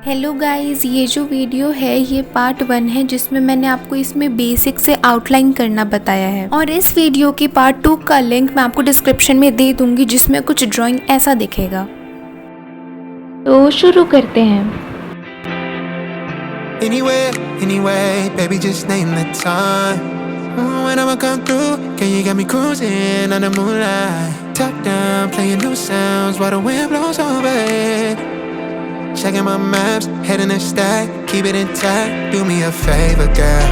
Hello guys, ये जो video है ये पार्ट 1 है जिसमें मैंने आपको इसमें बेसिक से आउटलाइन करना बताया है। और इस वीडियो के पार्ट 2 का लिंक मैं आपको डिस्क्रिप्शन में दे दूंगी जिसमें कुछ ड्राइंग ऐसा दिखेगा। तो शुरू करते हैं। Anyway, baby, just name the time. When I'ma come through, can you got me cruising on the moonlight? Top down, playing new sounds while the wind blows over it. Checking my maps, heading a stack, keep it intact. Do me a favor, girl.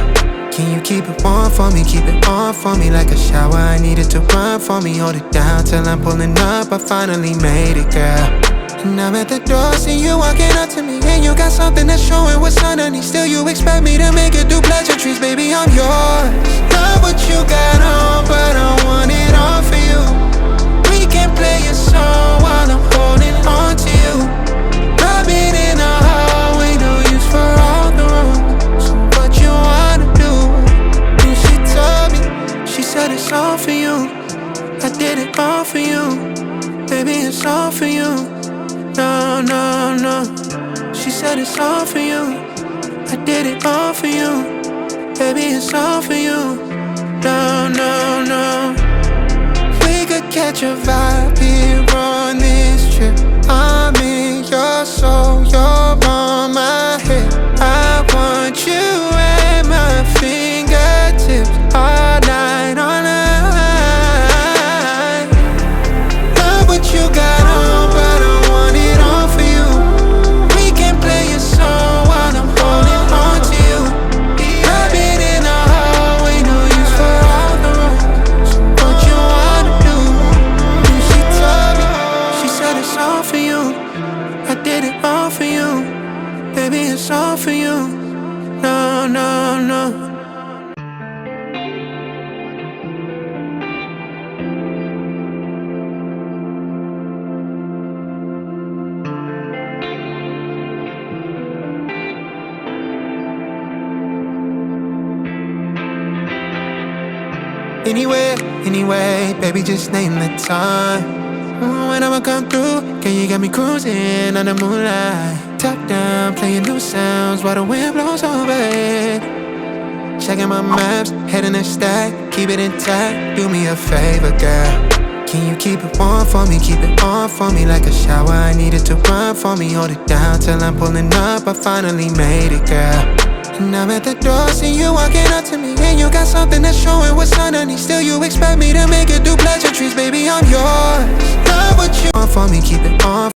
Can you keep it warm for me? Keep it on for me like a shower. I need it to run for me. Hold it down till I'm pulling up. I finally made it, girl. And I'm at the door, see you walking up to me. And you got something that's showing what's underneath. Still you expect me to make it do pleasantries. Baby, I'm yours. Love what you got on, but I want it all for you. We can play a song while I'm holding on to you. Rubbing in the hallway, no use for all the rooms. So what you wanna do? And she told me, she said it's all for you. I did it all for you. Baby, it's all for you. No. She said it's all for you. I did it all for you. Baby, it's all for you. No. We could catch a vibe here on this trip. I'm in your soul, you're on my head. I want you at my fingertips all night, all night. Love what you got on, but I want it all for you. We can play a song while I'm holding on to you. I've been in the hallway, no use for all the rooms. What you wanna do? And she told me, she said it's all for you. I did it all for you. Baby, it's all for you. No. Anyway, baby, just name the time. When I'ma come through, can you got me cruising on the moonlight? Top down, playing new sounds while the wind blows over it. Checking my maps, heading a stack, keep it intact. Do me a favor, girl. Can you keep it warm for me? Keep it on for me like a shower. I need it to run for me. Hold it down till I'm pulling up. I finally made it, girl. And I'm at the door, see you walking up to me. And you got something that's showing what's underneath. Still you expect me to make it do pleasantries. Baby, I'm yours. Love what you want for me, keep it on.